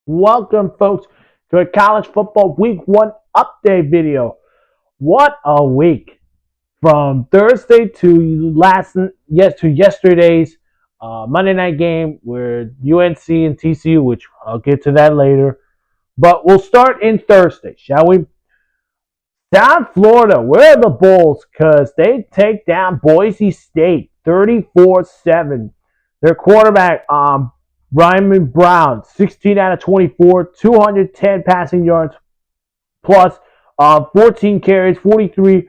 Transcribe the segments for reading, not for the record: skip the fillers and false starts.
Welcome, folks, to a college football week one update video. What a week! From Thursday to yesterday's Monday night game with UNC and TCU, which I'll get to that later. But we'll start in Thursday, shall we? Down Florida, where are the Bulls? Because they take down Boise State 34-7. Their quarterback, Ryman Brown, 16 out of 24, 210 passing yards, plus 14 carries, 43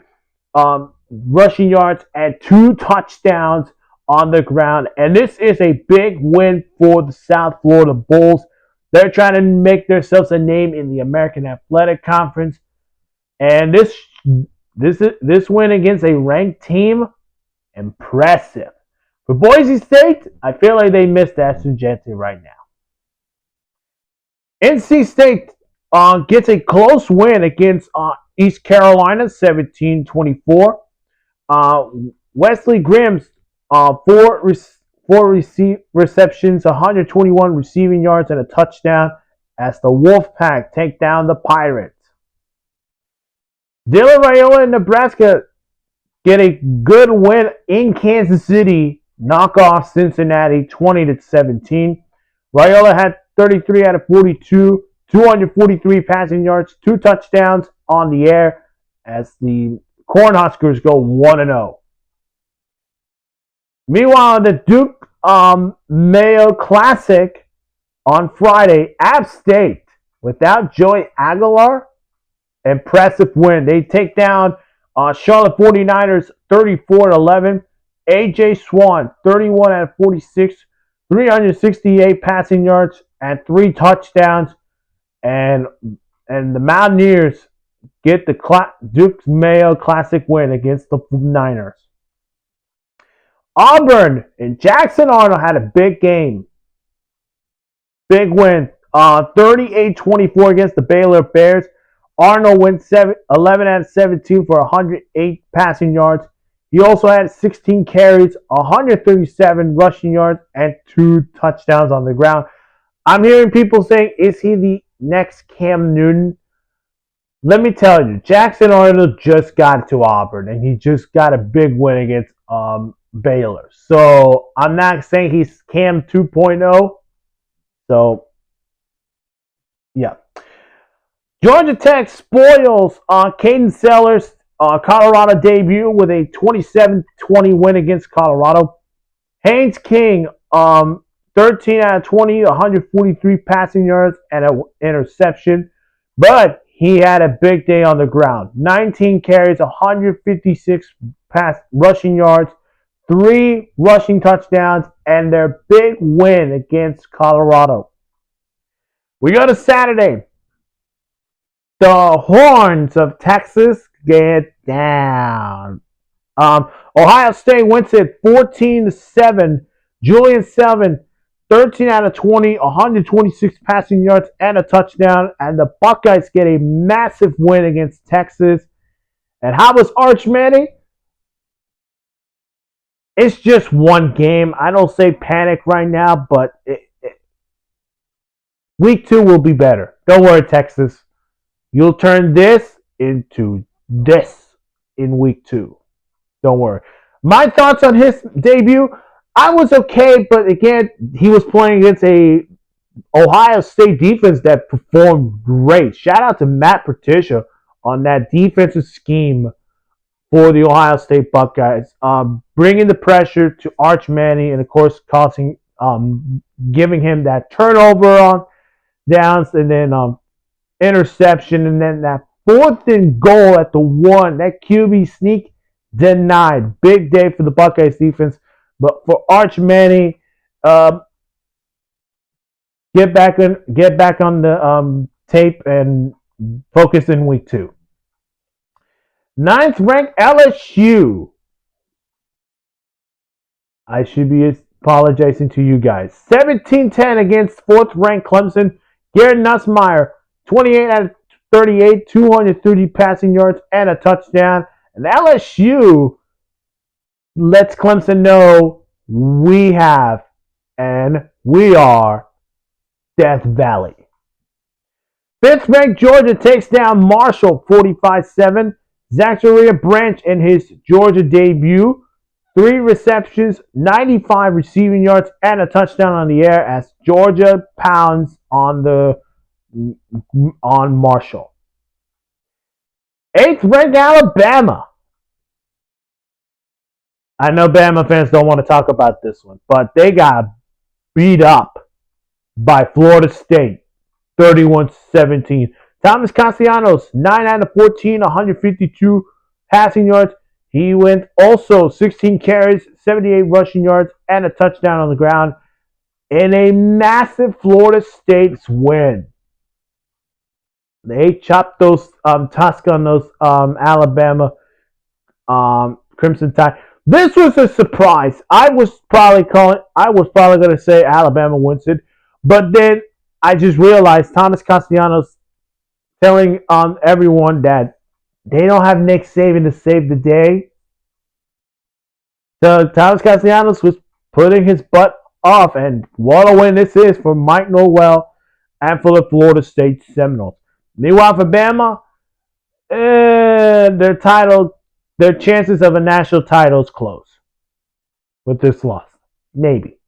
rushing yards, and 2 touchdowns on the ground. And this is a big win for the South Florida Bulls. They're trying to make themselves a name in the American Athletic Conference. And this win against a ranked team, impressive. For Boise State, I feel like they missed that Suggestion right now. NC State gets a close win against East Carolina, 17-24. Wesley Grimm's four receptions, 121 receiving yards, and a touchdown as the Wolfpack take down the Pirates. Dylan Raiola and Nebraska get a good win in Kansas City, knock off Cincinnati 20-17. Raiola had 33 out of 42, 243 passing yards, 2 touchdowns on the air as the Cornhuskers go 1-0. Meanwhile, the Duke Mayo Classic on Friday, App State, without Joey Aguilar, impressive win. They take down Charlotte 49ers 34-11. A.J. Swan, 31 out of 46, 368 passing yards, and 3 touchdowns. And the Mountaineers get the Duke Mayo Classic win against the Niners. Auburn and Jackson Arnold had a big game. Big win. 38-24 against the Baylor Bears. Arnold went 11 out of 17 for 108 passing yards. He also had 16 carries, 137 rushing yards, and 2 touchdowns on the ground. I'm hearing people saying, is he the next Cam Newton? Let me tell you, Jackson Arnold just got to Auburn, and he just got a big win against Baylor. So I'm not saying he's Cam 2.0. So, yeah. Georgia Tech spoils Caden Sellers' Colorado debut with a 27-20 win against Colorado. Haynes King, 13 out of 20, 143 passing yards and an interception. But he had a big day on the ground. 19 carries, 156 rushing yards, 3 rushing touchdowns, and their big win against Colorado. We go to Saturday. The Horns of Texas get down. Ohio State wins it 14-7. Julian Selvin, 13 out of 20, 126 passing yards and a touchdown. And the Buckeyes get a massive win against Texas. And how was Arch Manning? It's just one game. I don't say panic right now, but week 2 will be better. Don't worry, Texas. You'll turn this into this in week 2. Don't worry. My thoughts on his debut, I was okay, but again, he was playing against a Ohio State defense that performed great. Shout out to Matt Patricia on that defensive scheme for the Ohio State Buckeyes, bringing the pressure to Arch Manning and, of course, giving him that turnover on downs and then interception, and then that 4th and goal at the 1, that QB sneak denied. Big day for the Buckeyes defense, but for Arch Manning, get back on the tape and focus in week 2. 9th ranked LSU. I should be apologizing to you guys. 17-10 against 4th ranked Clemson. Garrett Nussmeier, 28 out of 38, 230 passing yards, and a touchdown. And LSU lets Clemson know we have and we are Death Valley. Fifth-ranked Georgia takes down Marshall 45-7. Zachariah Branch in his Georgia debut. 3 receptions, 95 receiving yards, and a touchdown on the air as Georgia pounds on Marshall. 8th-ranked Alabama. I know Bama fans don't want to talk about this one, but they got beat up by Florida State, 31-17. Thomas Castellanos, 9 out of 14, 152 passing yards. He went also 16 carries, 78 rushing yards, and a touchdown on the ground in a massive Florida State's win. They chopped those tusk on those Alabama Crimson Tide. This was a surprise. I was probably going to say Alabama wins it, but then I just realized Thomas Castellanos telling everyone that they don't have Nick Saban to save the day. So Thomas Castellanos was putting his butt off, and what a win this is for Mike Norwell and for the Florida State Seminoles. Meanwhile, for Bama, their chances of a national title is close with this loss. Maybe.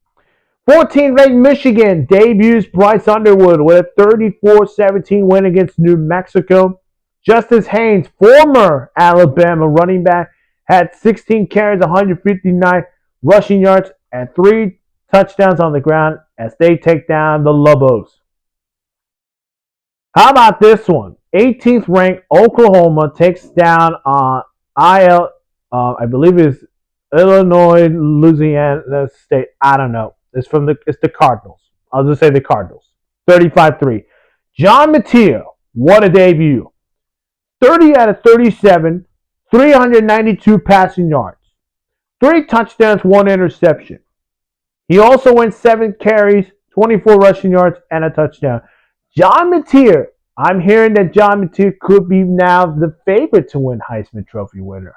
14th-ranked Michigan debuts Bryce Underwood with a 34-17 win against New Mexico. Justice Haynes, former Alabama running back, had 16 carries, 159 rushing yards, and 3 touchdowns on the ground as they take down the Lobos. How about this one? 18th-ranked Oklahoma takes down I believe it's Illinois, Louisiana State. I don't know. It's the Cardinals. I'll just say the Cardinals. 35-3. John Mateo, what a debut. 30 out of 37, 392 passing yards. 3 touchdowns, 1 interception. He also went 7 carries, 24 rushing yards, and a touchdown. John Mateo, I'm hearing that John Mateo could be now the favorite to win Heisman Trophy winner.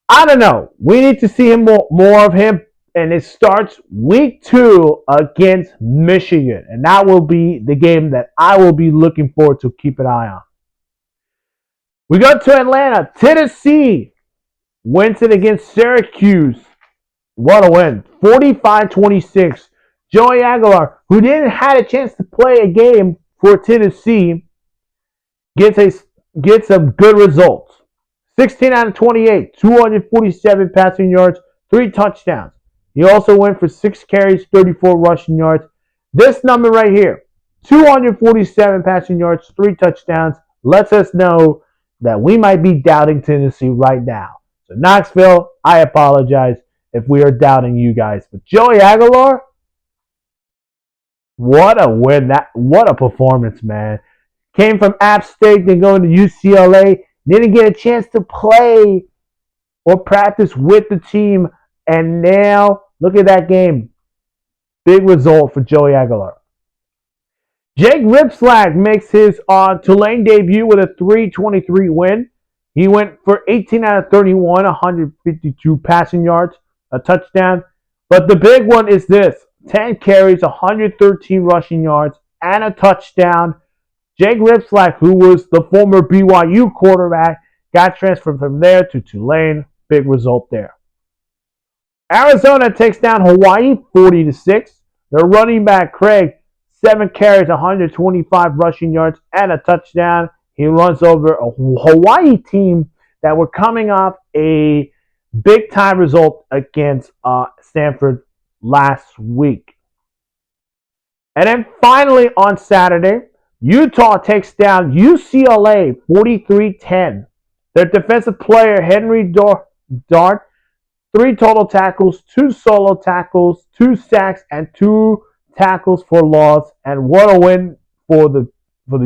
I don't know. We need to see more of him, and it starts week 2 against Michigan, and that will be the game that I will be looking forward to keep an eye on. We go to Atlanta. Tennessee wins it against Syracuse. What a win. 45-26. Joey Aguilar, who didn't have a chance to play a game for Tennessee, gets some good results. 16 out of 28, 247 passing yards, 3 touchdowns. He also went for 6 carries, 34 rushing yards. This number right here, 247 passing yards, 3 touchdowns, lets us know that we might be doubting Tennessee right now. So Knoxville, I apologize if we are doubting you guys. But Joey Aguilar, what a win. What a performance, man. Came from App State, then going to UCLA. Didn't get a chance to play or practice with the team. And now, look at that game. Big result for Joey Aguilar. Jake Ripslack makes his Tulane debut with a 3-23 win. He went for 18 out of 31, 152 passing yards, a touchdown. But the big one is this. 10 carries, 113 rushing yards, and a touchdown. Jake Ripslack, who was the former BYU quarterback, got transferred from there to Tulane. Big result there. Arizona takes down Hawaii 40-6. Their running back, Craig, 7 carries, 125 rushing yards, and a touchdown. He runs over a Hawaii team that were coming off a big-time result against Stanford last week. And then finally on Saturday, Utah takes down UCLA 43-10. Their defensive player, Henry Dart, 3 total tackles, 2 solo tackles, 2 sacks, and 2 tackles for loss. And what a win for the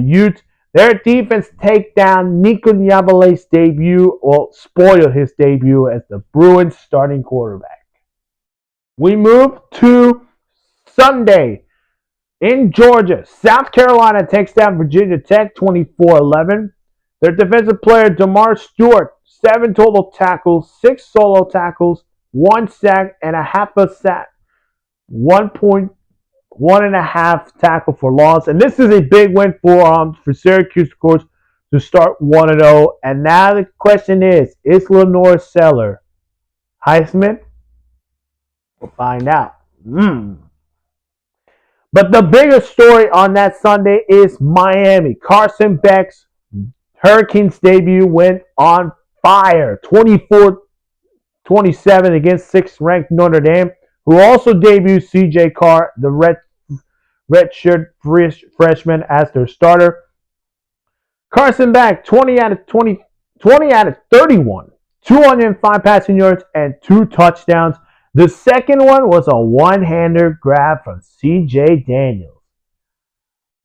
Utes. Their defense take down Nico Niavale's debut, or spoil his debut as the Bruins starting quarterback. We move to Sunday in Georgia. South Carolina takes down Virginia Tech 24-11. Their defensive player, DeMar Stewart, 7 total tackles, 6 solo tackles, 1 sack, and a half a sack. 1 1.5 tackle for loss. And this is a big win for Syracuse, of course, to start 1-0. And now the question is Lenore Seller Heisman? We'll find out. But the biggest story on that Sunday is Miami. Carson Beck's Hurricanes debut went on fire. 24-27 against 6th-ranked Notre Dame, who also debuted C.J. Carr, the redshirt freshman, as their starter. Carson Beck, 20 out of 31, 205 passing yards, and 2 touchdowns. The second one was a one-hander grab from C.J. Daniels.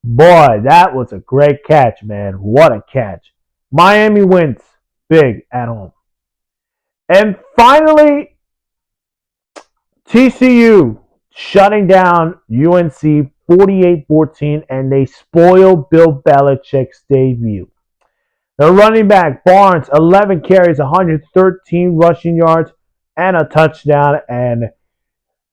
Boy, that was a great catch, man. What a catch. Miami wins big at home. And finally, TCU shutting down UNC 48-14, and they spoiled Bill Belichick's debut. The running back, Barnes, 11 carries, 113 rushing yards, and a touchdown. And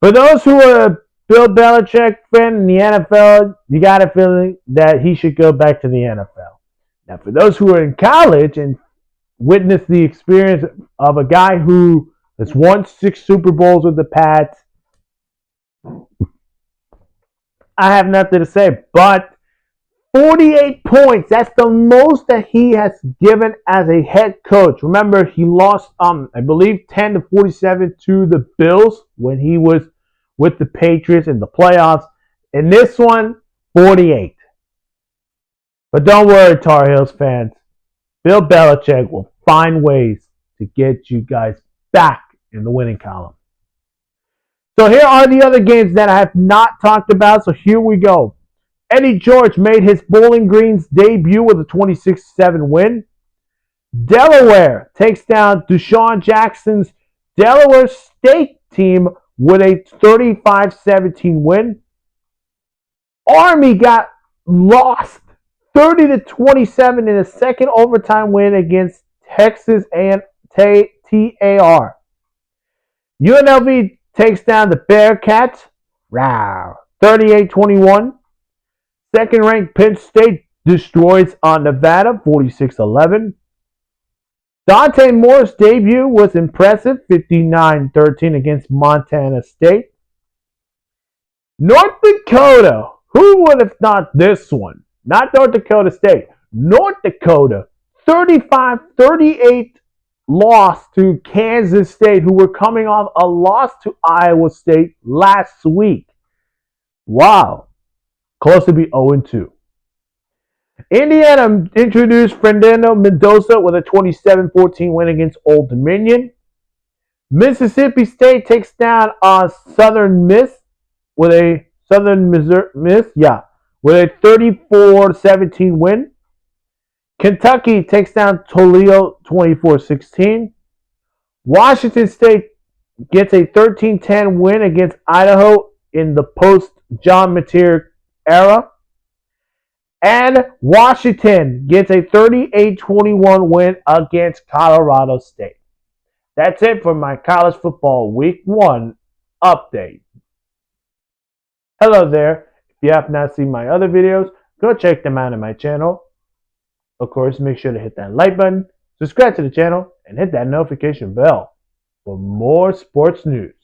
for those who are a Bill Belichick fan in the NFL, you got a feeling that he should go back to the NFL. Now, for those who are in college and witnessed the experience of a guy who has won 6 Super Bowls with the Pats, I have nothing to say. But 48 points, that's the most that he has given as a head coach. Remember, he lost, I believe, 10-47 to the Bills when he was with the Patriots in the playoffs. In this one, 48. But don't worry, Tar Heels fans. Bill Belichick will find ways to get you guys back in the winning column. So here are the other games that I have not talked about. So here we go. Eddie George made his Bowling Green's debut with a 26-7 win. Delaware takes down Deshaun Jackson's Delaware State team with a 35-17 win. Army got lost 30-27 in a second overtime win against Texas A&TAR. UNLV takes down the Bearcats 38-21. Second-ranked Penn State destroys Nevada 46-11. Dante Moore's debut was impressive, 59-13 against Montana State. North Dakota, who would have thought this one? Not North Dakota State. North Dakota, 35-38 loss to Kansas State, who were coming off a loss to Iowa State last week. Wow. Close to be 0-2. Indiana introduced Fernando Mendoza with a 27-14 win against Old Dominion. Mississippi State takes down Southern Miss with a 34-17 win. Kentucky takes down Toledo 24-16. Washington State gets a 13-10 win against Idaho in the post-John Mateer era. And Washington gets a 38-21 win against Colorado State. That's it for my college football week 1 update. Hello there. If you have not seen my other videos, go check them out on my channel. Of course, make sure to hit that like button, subscribe to the channel, and hit that notification bell for more sports news.